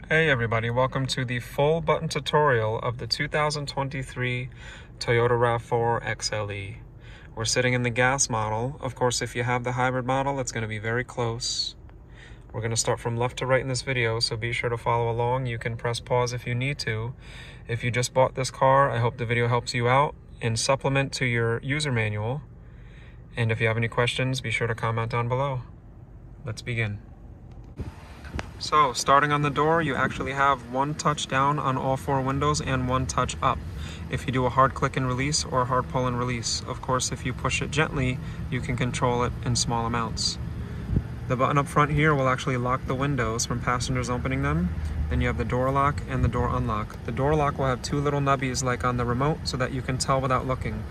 Hey everybody, welcome to the full button tutorial of the 2023 Toyota RAV4 XLE. We're sitting in the gas model. Of course, if you have the hybrid model, it's going to be very close. We're going to start from left to right in this video, so be sure to follow along. You can press pause if you need to. If you just bought this car, I hope the video helps you out and supplement to your user manual. And if you have any questions, be sure to comment down below. Let's begin. So, starting on the door, you actually have one touch down on all four windows and one touch up if you do a hard click and release or a hard pull and release. Of course, if you push it gently, you can control it in small amounts. The button up front here will actually lock the windows from passengers opening them. Then you have the door lock and the door unlock. The door lock will have two little nubbies like on the remote so that you can tell without looking.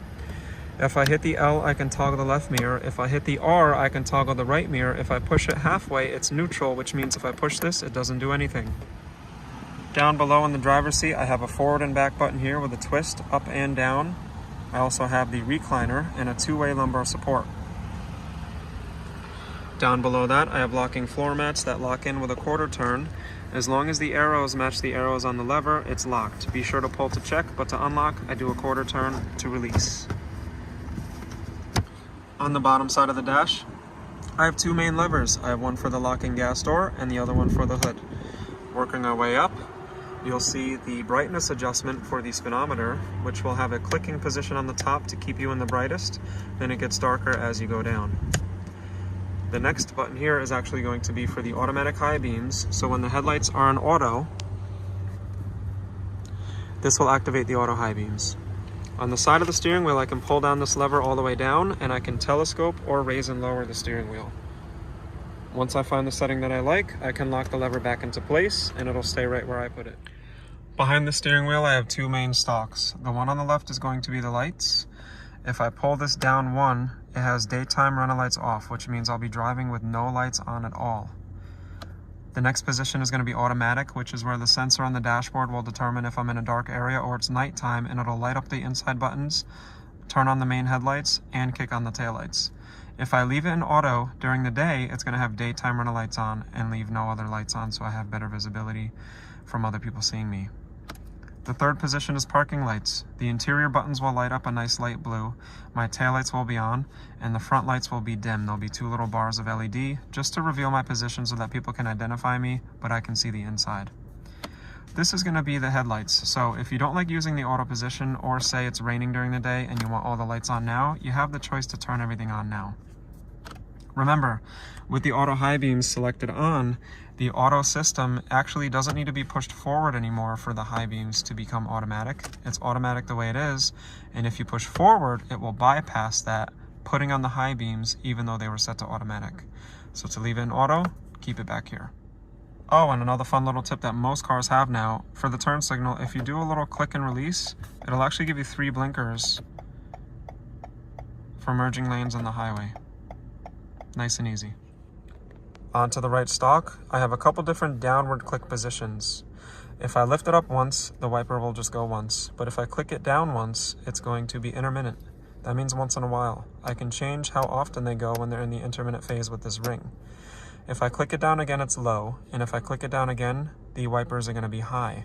If I hit the L, I can toggle the left mirror. If I hit the R, I can toggle the right mirror. If I push it halfway, it's neutral, which means if I push this, it doesn't do anything. Down below in the driver's seat, I have a forward and back button here with a twist up and down. I also have the recliner and a two-way lumbar support. Down below that, I have locking floor mats that lock in with a quarter turn. As long as the arrows match the arrows on the lever, it's locked. Be sure to pull to check, but to unlock, I do a quarter turn to release. On the bottom side of the dash, I have two main levers. I have one for the locking gas door and the other one for the hood. Working our way up, you'll see the brightness adjustment for the speedometer, which will have a clicking position on the top to keep you in the brightest. Then it gets darker as you go down. The next button here is actually going to be for the automatic high beams. So when the headlights are on auto, this will activate the auto high beams. On the side of the steering wheel, I can pull down this lever all the way down, and I can telescope or raise and lower the steering wheel. Once I find the setting that I like, I can lock the lever back into place, and it'll stay right where I put it. Behind the steering wheel, I have two main stalks. The one on the left is going to be the lights. If I pull this down one, it has daytime running lights off, which means I'll be driving with no lights on at all. The next position is going to be automatic, which is where the sensor on the dashboard will determine if I'm in a dark area or it's nighttime, and it'll light up the inside buttons, turn on the main headlights, and kick on the taillights. If I leave it in auto during the day, it's going to have daytime running lights on and leave no other lights on, so I have better visibility from other people seeing me. The third position is parking lights. The interior buttons will light up a nice light blue. My taillights will be on, and the front lights will be dim. There'll be two little bars of LED just to reveal my position so that people can identify me, but I can see the inside. This is going to be the headlights. So if you don't like using the auto position, or say it's raining during the day and you want all the lights on now, you have the choice to turn everything on now. Remember, with the auto high beams selected on, the auto system actually doesn't need to be pushed forward anymore for the high beams to become automatic. It's automatic the way it is, and if you push forward, it will bypass that, putting on the high beams even though they were set to automatic. So to leave it in auto, keep it back here. Oh, and another fun little tip that most cars have now, for the turn signal, if you do a little click and release, it'll actually give you 3 blinkers for merging lanes on the highway. Nice and easy. Onto the right stalk, I have a couple different downward click positions. If I lift it up once, the wiper will just go once. But if I click it down once, it's going to be intermittent. That means once in a while. I can change how often they go when they're in the intermittent phase with this ring. If I click it down again, it's low. And if I click it down again, the wipers are going to be high.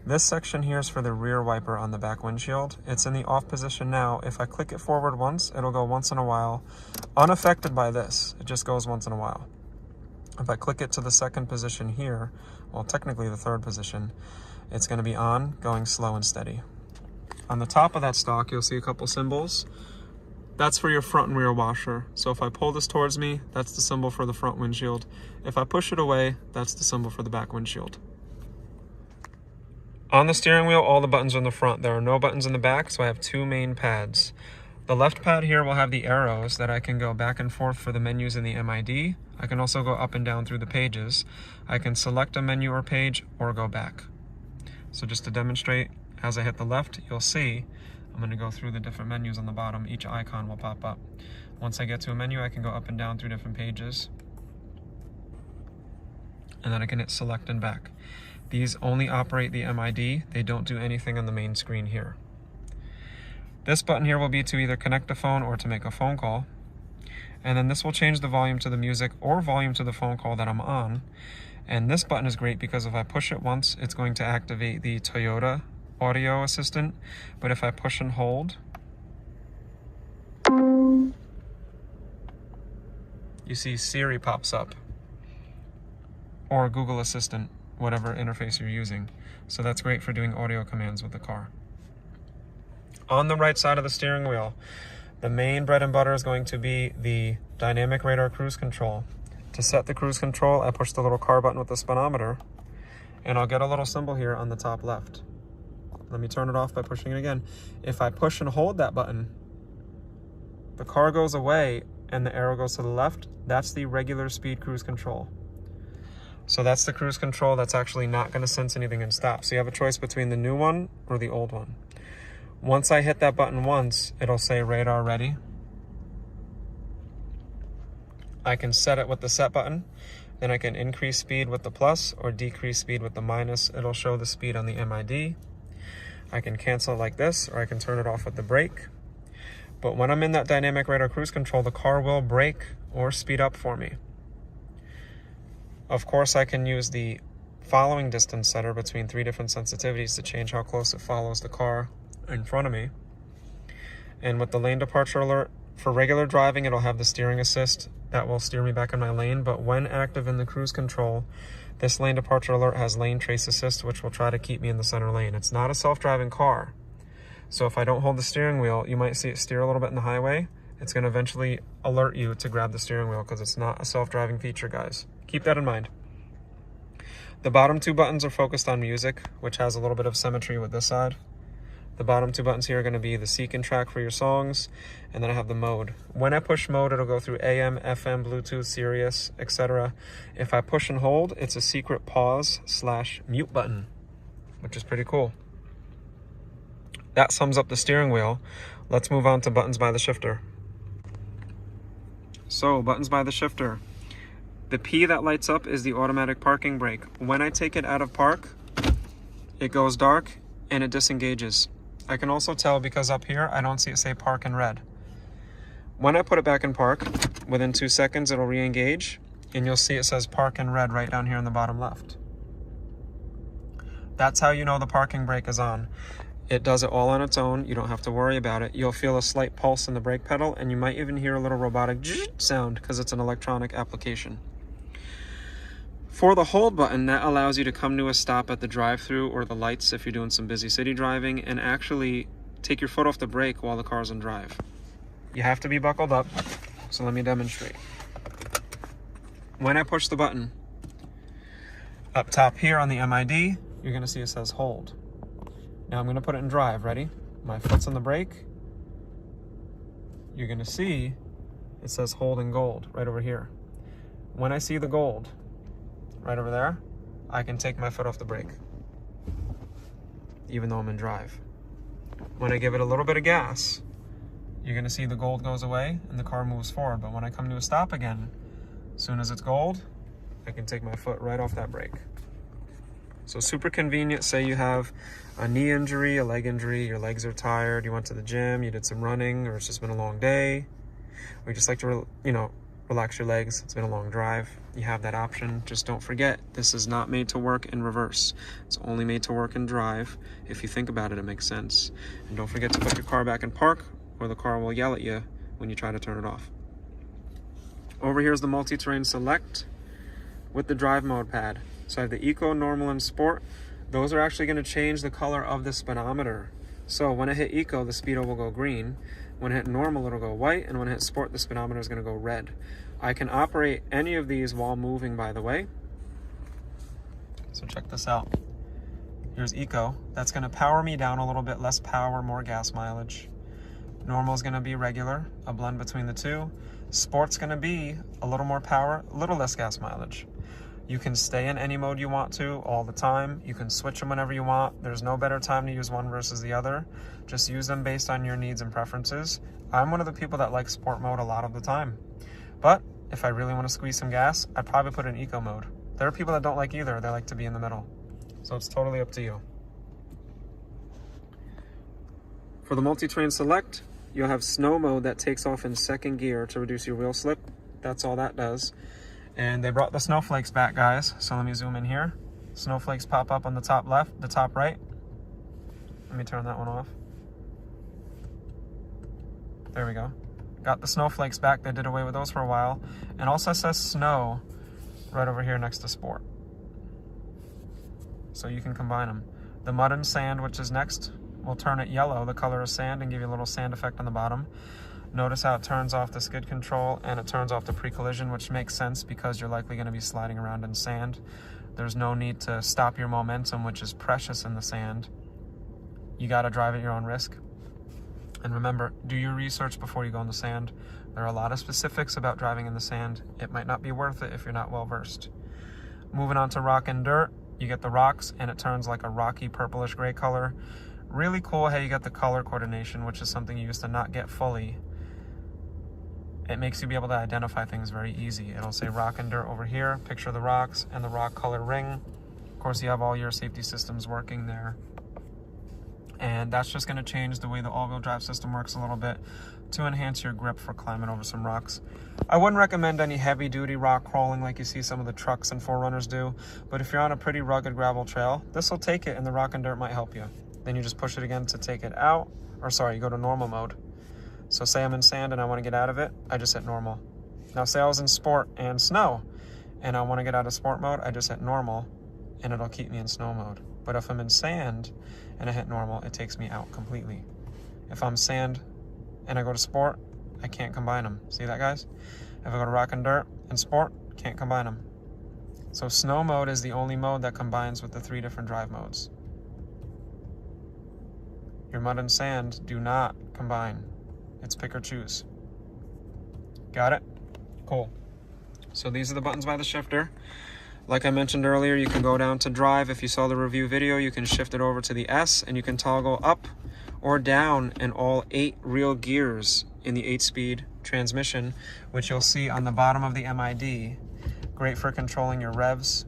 This section here is for the rear wiper on the back windshield. It's in the off position now. If I click it forward once, it'll go once in a while. Unaffected by this, it just goes once in a while. If I click it to the second position here, well, technically the third position, it's going to be on, going slow and steady. On the top of that stalk, you'll see a couple symbols. That's for your front and rear washer. So if I pull this towards me, that's the symbol for the front windshield. If I push it away, that's the symbol for the back windshield. On the steering wheel, all the buttons are in the front. There are no buttons in the back, so I have two main pads. The left pad here will have the arrows that I can go back and forth for the menus in the MID. I can also go up and down through the pages. I can select a menu or page or go back. So just to demonstrate, as I hit the left, you'll see I'm going to go through the different menus on the bottom. Each icon will pop up. Once I get to a menu, I can go up and down through different pages. And then I can hit select and back. These only operate the MID. They don't do anything on the main screen here. This button here will be to either connect a phone or to make a phone call. And then this will change the volume to the music or volume to the phone call that I'm on. And this button is great because if I push it once, it's going to activate the Toyota audio assistant. But if I push and hold, you see Siri pops up, or Google Assistant, whatever interface you're using. So that's great for doing audio commands with the car. On the right side of the steering wheel, the main bread and butter is going to be the dynamic radar cruise control. To set the cruise control, I push the little car button with the speedometer, and I'll get a little symbol here on the top left. Let me turn it off by pushing it again. If I push and hold that button, the car goes away and the arrow goes to the left. That's the regular speed cruise control. So that's the cruise control that's actually not going to sense anything and stop. So you have a choice between the new one or the old one. Once I hit that button once, it'll say radar ready. I can set it with the set button. Then I can increase speed with the plus or decrease speed with the minus. It'll show the speed on the MID. I can cancel it like this, or I can turn it off with the brake. But when I'm in that dynamic radar cruise control, the car will brake or speed up for me. Of course, I can use the following distance setter between 3 different sensitivities to change how close it follows the car in front of me. And with the lane departure alert, for regular driving, it'll have the steering assist that will steer me back in my lane. But when active in the cruise control, this lane departure alert has lane trace assist, which will try to keep me in the center lane. It's not a self-driving car. So if I don't hold the steering wheel, you might see it steer a little bit in the highway. It's going to eventually alert you to grab the steering wheel because it's not a self-driving feature, guys. Keep that in mind. The bottom 2 buttons are focused on music, which has a little bit of symmetry with this side. The bottom 2 buttons here are going to be the seek and track for your songs, and then I have the mode. When I push mode, it'll go through AM, FM, Bluetooth, Sirius, etc. If I push and hold, it's a secret pause/mute button, which is pretty cool. That sums up the steering wheel. Let's move on to buttons by the shifter. So, buttons by the shifter. The P that lights up is the automatic parking brake. When I take it out of park, it goes dark and it disengages. I can also tell because up here, I don't see it say park in red. When I put it back in park, within 2 seconds, it'll re-engage, and you'll see it says park in red right down here in the bottom left. That's how you know the parking brake is on. It does it all on its own. You don't have to worry about it. You'll feel a slight pulse in the brake pedal, and you might even hear a little robotic sound because it's an electronic application. For the hold button, that allows you to come to a stop at the drive-thru or the lights if you're doing some busy city driving, and actually take your foot off the brake while the car's in drive. You have to be buckled up, so let me demonstrate. When I push the button, up top here on the MID, you're going to see it says hold. Now I'm going to put it in drive. Ready? My foot's on the brake. You're going to see it says hold in gold right over here. When I see the gold right over there, I can take my foot off the brake, even though I'm in drive. When I give it a little bit of gas, you're going to see the gold goes away and the car moves forward. But when I come to a stop again, as soon as it's gold, I can take my foot right off that brake. So super convenient. Say you have a knee injury, a leg injury, your legs are tired, you went to the gym, you did some running, or it's just been a long day, or you just like to, relax your legs, it's been a long drive. You have that option. Just don't forget, this is not made to work in reverse. It's only made to work in drive. If you think about it, it makes sense. And don't forget to put your car back in park, or the car will yell at you when you try to turn it off. Over here is the multi-terrain select with the drive mode pad. So I have the Eco, Normal, and Sport. Those are actually going to change the color of the speedometer. So when I hit Eco, the speedo will go green. When I hit Normal, it'll go white. And when I hit Sport, the speedometer is going to go red. I can operate any of these while moving, by the way. So check this out. Here's Eco. That's going to power me down a little bit, less power, more gas mileage. Normal is going to be regular, a blend between the two. Sport's going to be a little more power, a little less gas mileage. You can stay in any mode you want to all the time. You can switch them whenever you want. There's no better time to use one versus the other. Just use them based on your needs and preferences. I'm one of the people that like sport mode a lot of the time. But if I really want to squeeze some gas, I'd probably put it in eco mode. There are people that don't like either. They like to be in the middle. So it's totally up to you. For the multi-terrain select, you'll have snow mode that takes off in second gear to reduce your wheel slip. That's all that does. And they brought the snowflakes back, guys. So let me zoom in here. Snowflakes pop up on the top left, the top right. Let me turn that one off. There we go. Got the snowflakes back. They did away with those for a while. And also says snow right over here next to sport. So you can combine them. The mud and sand, which is next, will turn it yellow, the color of sand, and give you a little sand effect on the bottom. Notice how it turns off the skid control and it turns off the pre-collision, which makes sense because you're likely going to be sliding around in sand. There's no need to stop your momentum, which is precious in the sand. You got to drive at your own risk. And remember, do your research before you go in the sand. There are a lot of specifics about driving in the sand. It might not be worth it if you're not well versed. Moving on to rock and dirt, you get the rocks and it turns like a rocky purplish gray color. Really cool how you get the color coordination, which is something you used to not get fully. It makes you be able to identify things very easy. It'll say rock and dirt over here, picture the rocks and the rock color ring. Of course, you have all your safety systems working there. And that's just gonna change the way the all-wheel drive system works a little bit to enhance your grip for climbing over some rocks. I wouldn't recommend any heavy-duty rock crawling like you see some of the trucks and 4Runners do, but if you're on a pretty rugged gravel trail, this will take it and the rock and dirt might help you. Then you just push it again to take it out, or sorry, you go to normal mode. So say I'm in sand and I want to get out of it, I just hit normal. Now say I was in sport and snow and I want to get out of sport mode, I just hit normal and it'll keep me in snow mode. But if I'm in sand and I hit normal, it takes me out completely. If I'm sand and I go to sport, I can't combine them. See that, guys? If I go to rock and dirt and sport, can't combine them. So snow mode is the only mode that combines with the 3 different drive modes. Your mud and sand do not combine. It's pick or choose. Got it? Cool. So these are the buttons by the shifter. Like I mentioned earlier, you can go down to drive. If you saw the review video, you can shift it over to the S and you can toggle up or down in all 8 real gears in the 8-speed transmission, which you'll see on the bottom of the MID. Great for controlling your revs.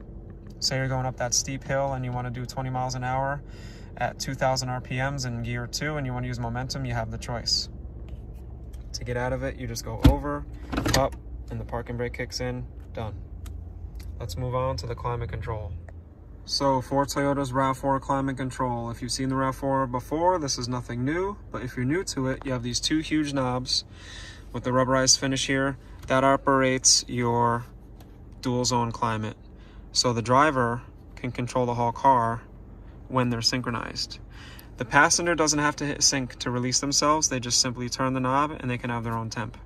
Say you're going up that steep hill and you want to do 20 miles an hour at 2,000 RPMs in gear 2 and you want to use momentum, you have the choice. To get out of it, you just go over, up, and the parking brake kicks in, done. Let's move on to the climate control. So for Toyota's RAV4 climate control, if you've seen the RAV4 before, this is nothing new, but if you're new to it, you have these 2 huge knobs with the rubberized finish here that operates your dual zone climate. So the driver can control the whole car when they're synchronized. The passenger doesn't have to hit sync to release themselves, they just simply turn the knob and they can have their own temp.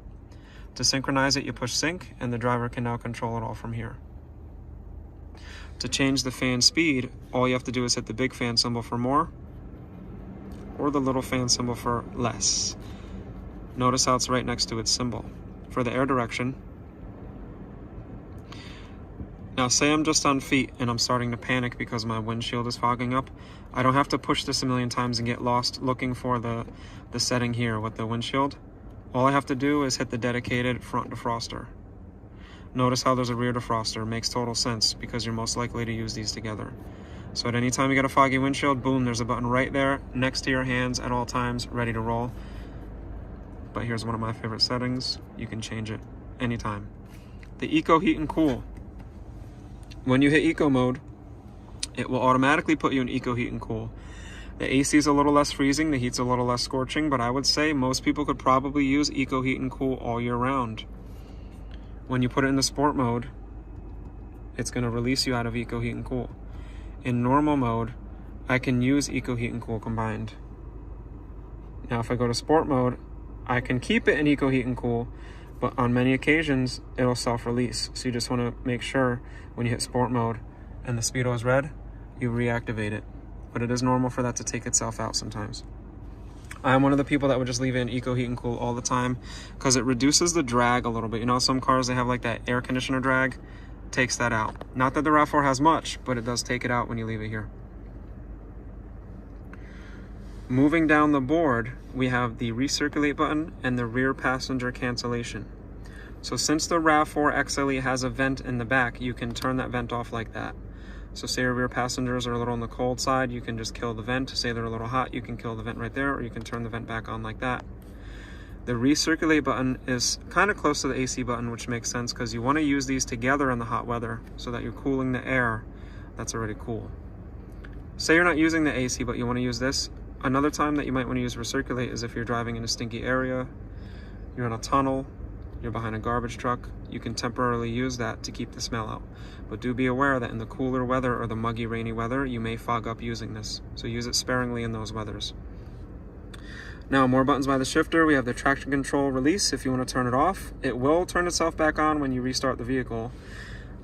To synchronize it, you push sync and the driver can now control it all from here. To change the fan speed, all you have to do is hit the big fan symbol for more or the little fan symbol for less. Notice how it's right next to its symbol. For the air direction, now say I'm just on feet and I'm starting to panic because my windshield is fogging up. I don't have to push this a million times and get lost looking for the setting here with the windshield. All I have to do is hit the dedicated front defroster. Notice how there's a rear defroster. Makes total sense because you're most likely to use these together. So at any time you get a foggy windshield, boom, there's a button right there next to your hands at all times, ready to roll. But here's one of my favorite settings. You can change it anytime. The Eco Heat and Cool. When you hit Eco mode, it will automatically put you in Eco Heat and Cool. The AC is a little less freezing, the heat's a little less scorching, but I would say most people could probably use Eco Heat and Cool all year round. When you put it in the sport mode, it's going to release you out of Eco Heat and Cool. In normal mode, I can use Eco Heat and Cool combined. Now if I go to sport mode, I can keep it in Eco Heat and Cool, but on many occasions, it'll self-release. So you just want to make sure when you hit sport mode and the speedo is red, you reactivate it. But it is normal for that to take itself out sometimes. I'm one of the people that would just leave in Eco Heat and Cool all the time because it reduces the drag a little bit. You know, some cars, they have like that air conditioner drag, takes that out. Not that the RAV4 has much, but it does take it out when you leave it here. Moving down the board, we have the recirculate button and the rear passenger cancellation. So since the RAV4 XLE has a vent in the back, you can turn that vent off like that. So say your rear passengers are a little on the cold side, you can just kill the vent. Say they're a little hot, you can kill the vent right there, or you can turn the vent back on like that. The recirculate button is kind of close to the AC button, which makes sense because you want to use these together in the hot weather so that you're cooling the air that's already cool. Say you're not using the AC, but you want to use this. Another time that you might want to use recirculate is if you're driving in a stinky area, you're in a tunnel, you're behind a garbage truck, you can temporarily use that to keep the smell out. But do be aware that in the cooler weather or the muggy, rainy weather, you may fog up using this. So use it sparingly in those weathers. Now, more buttons by the shifter. We have the traction control release if you want to turn it off. It will turn itself back on when you restart the vehicle.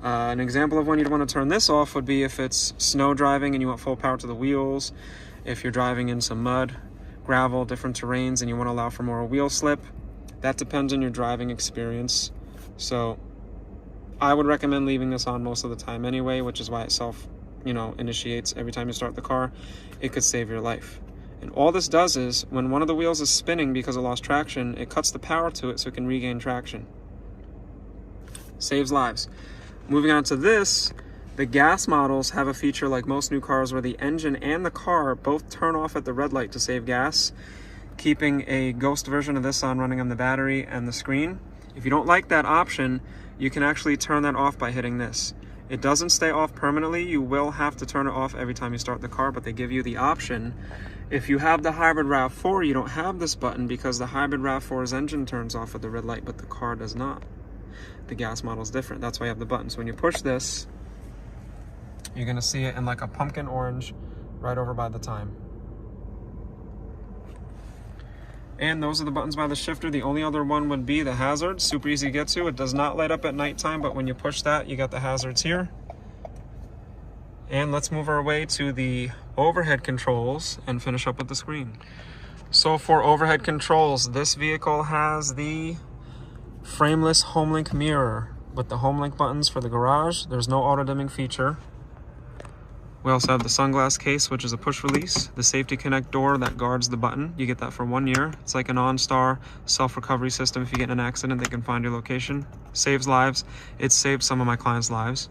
An example of when you'd want to turn this off would be if it's snow driving and you want full power to the wheels, if you're driving in some mud, gravel, different terrains, and you want to allow for more wheel slip. That depends on your driving experience. So I would recommend leaving this on most of the time anyway, which is why it initiates every time you start the car. It could save your life. And all this does is, when one of the wheels is spinning because it lost traction, it cuts the power to it so it can regain traction. Saves lives. Moving on to this, the gas models have a feature like most new cars where the engine and the car both turn off at the red light to save gas, keeping a ghost version of this on running on the battery and the screen. If you don't like that option, you can actually turn that off by hitting this. It doesn't stay off permanently. You will have to turn it off every time you start the car, but they give you the option. If you have the hybrid RAV4, you don't have this button because the hybrid RAV4's engine turns off at the red light, but the car does not. The gas model is different. That's why you have the button. So when you push this, you're going to see it in like a pumpkin orange right over by the time. And those are the buttons by the shifter. The only other one would be the hazard. Super easy to get to. It does not light up at nighttime, but when you push that, you got the hazards here. And let's move our way to the overhead controls and finish up with the screen. So for overhead controls, this vehicle has the frameless HomeLink mirror with the HomeLink buttons for the garage. There's no auto dimming feature. We also have the sunglass case, which is a push release, the safety connect door that guards the button. You get that for 1 year. It's like an OnStar self-recovery system. If you get in an accident, they can find your location. Saves lives. It saved some of my clients' lives.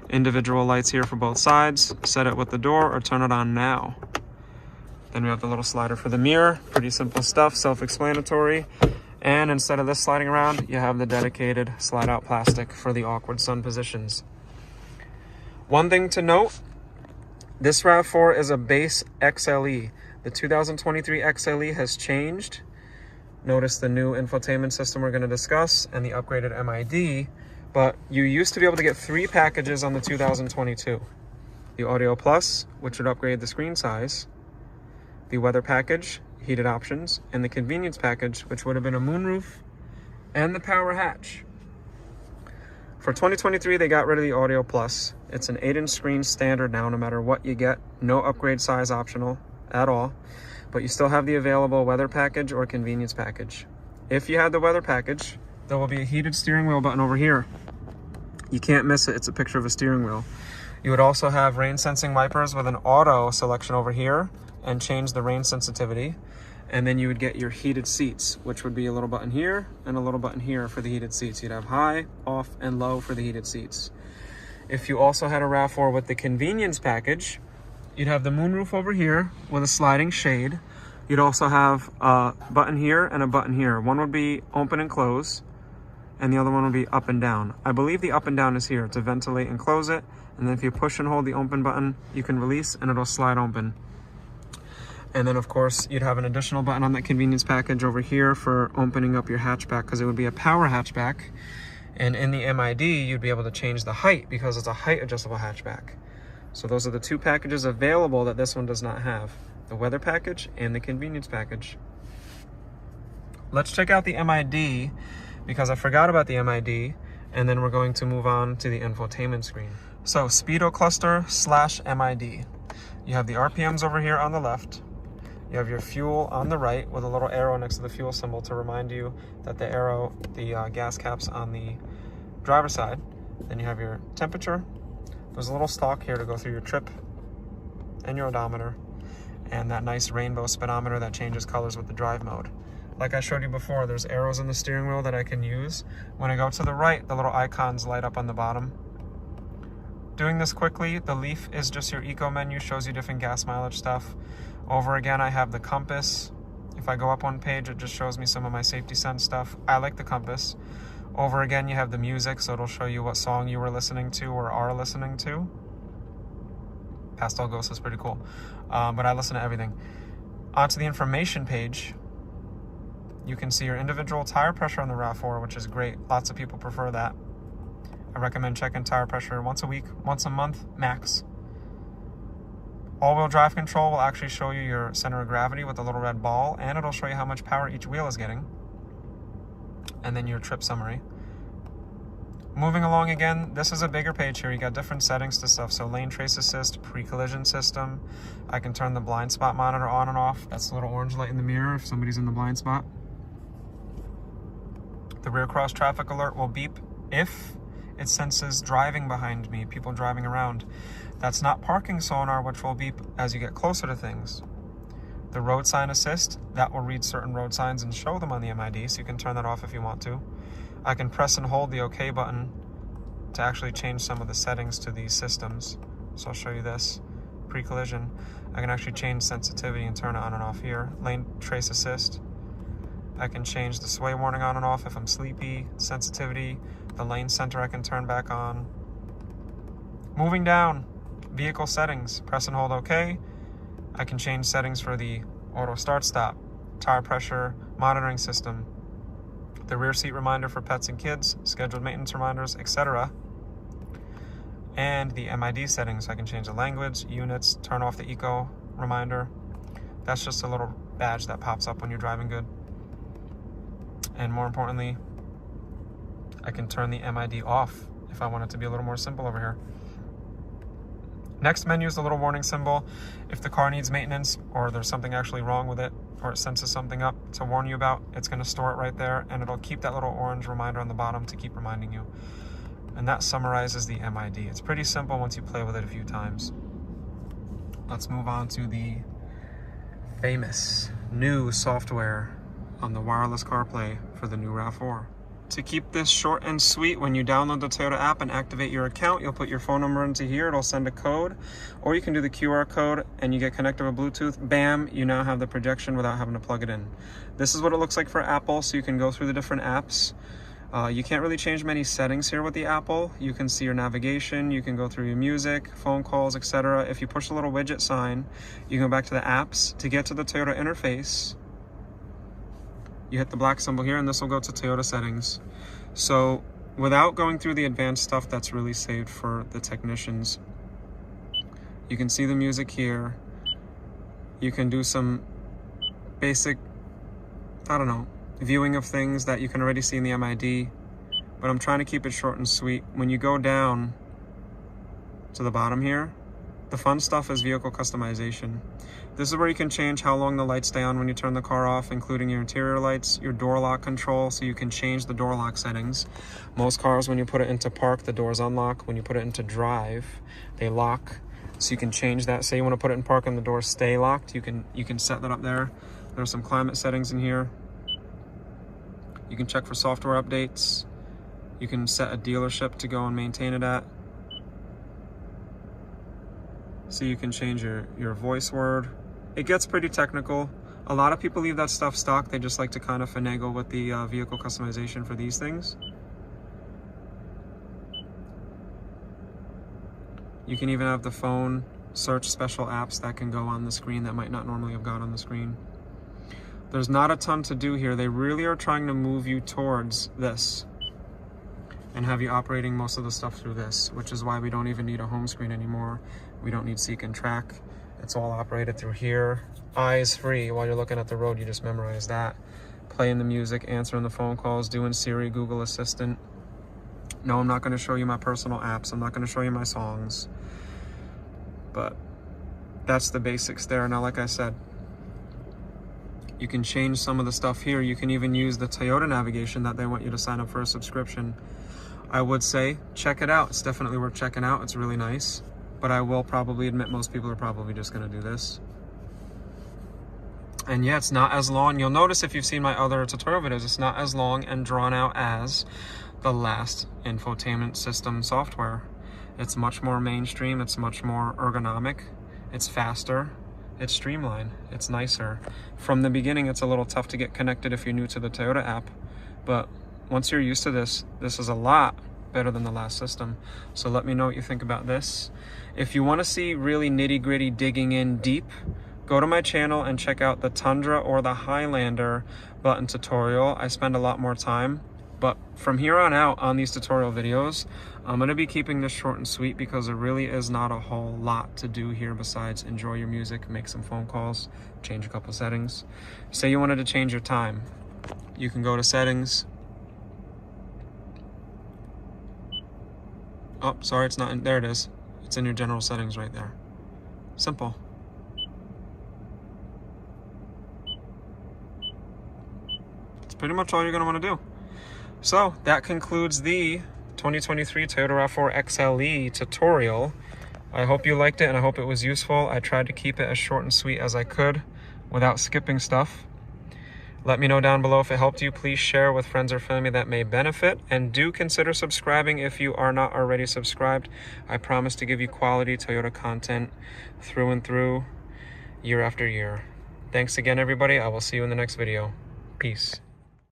Individual lights here for both sides. Set it with the door or turn it on now. Then we have the little slider for the mirror. Pretty simple stuff, self-explanatory. And instead of this sliding around, you have the dedicated slide-out plastic for the awkward sun positions. One thing to note, this RAV4 is a base XLE. The 2023 XLE has changed. Notice the new infotainment system we're going to discuss and the upgraded MID. But you used to be able to get 3 packages on the 2022. The Audio Plus, which would upgrade the screen size. The Weather Package, heated options. And the Convenience Package, which would have been a moonroof and the power hatch. For 2023, they got rid of the Audio Plus. It's an 8-inch screen standard now, no matter what you get. No upgrade size optional at all. But you still have the available Weather Package or Convenience Package. If you had the Weather Package, there will be a heated steering wheel button over here. You can't miss it. It's a picture of a steering wheel. You would also have rain sensing wipers with an auto selection over here and change the rain sensitivity. And then you would get your heated seats, which would be a little button here and a little button here for the heated seats. You'd have high, off, and low for the heated seats. If you also had a RAV4 with the Convenience Package, you'd have the moonroof over here with a sliding shade. You'd also have a button here and a button here. One would be open and close, and the other one will be up and down. I believe the up and down is here to ventilate and close it. And then if you push and hold the open button, you can release and it'll slide open. And then of course, you'd have an additional button on that Convenience Package over here for opening up your hatchback, because it would be a power hatchback. And in the MID, you'd be able to change the height because it's a height adjustable hatchback. So those are the 2 packages available that this one does not have. The Weather Package and the Convenience Package. Let's check out the MID, because I forgot about the MID, and then we're going to move on to the infotainment screen. So Speedo Cluster / MID. You have the RPMs over here on the left. You have your fuel on the right with a little arrow next to the fuel symbol to remind you that the arrow, the gas cap's on the driver's side. Then you have your temperature. There's a little stalk here to go through your trip and your odometer, and that nice rainbow speedometer that changes colors with the drive mode. Like I showed you before, there's arrows in the steering wheel that I can use. When I go to the right, the little icons light up on the bottom. Doing this quickly, the leaf is just your eco menu, shows you different gas mileage stuff. Over again, I have the compass If I go up one page, it just shows me some of my safety sense stuff. I like the compass. Over again, you have the music, so it'll show you what song you were listening to or are listening to. Pastel Ghost is pretty cool, but I listen to everything. Onto the information page, you can see your individual tire pressure on the RAV4, which is great. Lots of people prefer that. I recommend checking tire pressure once a week, once a month, max. All-wheel drive control will actually show you your center of gravity with the little red ball, and it'll show you how much power each wheel is getting. And then your trip summary. Moving along again, this is a bigger page here. You got different settings to stuff. So lane trace assist, pre-collision system. I can turn the blind spot monitor on and off. That's the little orange light in the mirror if somebody's in the blind spot. The rear cross traffic alert will beep if it senses driving behind me, people driving around. That's not parking sonar, which will beep as you get closer to things. The road sign assist, that will read certain road signs and show them on the MID, so you can turn that off if you want to. I can press and hold the OK button to actually change some of the settings to these systems. So I'll show you this. Pre-collision, I can actually change sensitivity and turn it on and off here. Lane trace assist, I can change the sway warning on and off if I'm sleepy. Sensitivity, the lane center I can turn back on. Moving down, vehicle settings, press and hold OK. I can change settings for the auto start stop, tire pressure monitoring system, the rear seat reminder for pets and kids, scheduled maintenance reminders, etc. And the MID settings, I can change the language, units, turn off the eco reminder. That's just a little badge that pops up when you're driving good. And more importantly, I can turn the MID off if I want it to be a little more simple over here. Next menu is the little warning symbol. If the car needs maintenance or there's something actually wrong with it or it senses something up to warn you about, it's going to store it right there, and it'll keep that little orange reminder on the bottom to keep reminding you. And that summarizes the MID. It's pretty simple once you play with it a few times. Let's move on to the famous new software on the wireless CarPlay for the new RAV4. To keep this short and sweet, when you download the Toyota app and activate your account, you'll put your phone number into here, it'll send a code, or you can do the QR code and you get connected with Bluetooth, bam, you now have the projection without having to plug it in. This is what it looks like for Apple, so you can go through the different apps. You can't really change many settings here with the Apple. You can see your navigation, you can go through your music, phone calls, etc. If you push the little widget sign, you can go back to the apps. To get to the Toyota interface, you hit the black symbol here, and this will go to Toyota settings. So without going through the advanced stuff that's really saved for the technicians, you can see the music here. You can do some basic, viewing of things that you can already see in the MID, but I'm trying to keep it short and sweet. When you go down to the bottom here, the fun stuff is vehicle customization. This is where you can change how long the lights stay on when you turn the car off, including your interior lights, your door lock control, so you can change the door lock settings. Most cars, when you put it into park, the doors unlock. When you put it into drive, they lock. So you can change that. Say you want to put it in park and the doors stay locked, you can set that up there. There's some climate settings in here. You can check for software updates. You can set a dealership to go and maintain it at. So you can change your voice word. It gets pretty technical. A lot of people leave that stuff stock. They just like to kind of finagle with the vehicle customization for these things. You can even have the phone search special apps that can go on the screen that might not normally have got on the screen. There's not a ton to do here. They really are trying to move you towards this and have you operating most of the stuff through this, which is why we don't even need a home screen anymore. We don't need seek and track. It's all operated through here. Eyes free while you're looking at the road, you just memorize that. Playing the music, answering the phone calls, doing Siri, Google Assistant. No, I'm not going to show you my personal apps. I'm not going to show you my songs. But that's the basics there. Now, like I said, you can change some of the stuff here. You can even use the Toyota navigation that they want you to sign up for a subscription. I would say check it out. It's definitely worth checking out. It's really nice. But I will probably admit most people are probably just going to do this. And yeah, it's not as long. You'll notice if you've seen my other tutorial videos, it's not as long and drawn out as the last infotainment system software. It's much more mainstream. It's much more ergonomic. It's faster. It's streamlined, it's nicer. From the beginning, it's a little tough to get connected if you're new to the Toyota app, but once you're used to this, this is a lot better than the last system. So let me know what you think about this. If you want to see really nitty-gritty digging in deep, go to my channel and check out the Tundra or the Highlander button tutorial. I spend a lot more time, but from here on out on these tutorial videos, I'm going to be keeping this short and sweet because there really is not a whole lot to do here besides enjoy your music, make some phone calls, change a couple settings. Say you wanted to change your time. You can go to settings. Oh, sorry, it's not in, there it is. It's in your general settings right there. Simple. It's pretty much all you're going to want to do. So that concludes the 2023 Toyota RAV4 XLE tutorial. I hope you liked it and I hope it was useful. I tried to keep it as short and sweet as I could without skipping stuff. Let me know down below if it helped you. Please share with friends or family that may benefit, and do consider subscribing if you are not already subscribed. I promise to give you quality Toyota content through and through, year after year. Thanks again, everybody. I will see you in the next video. Peace.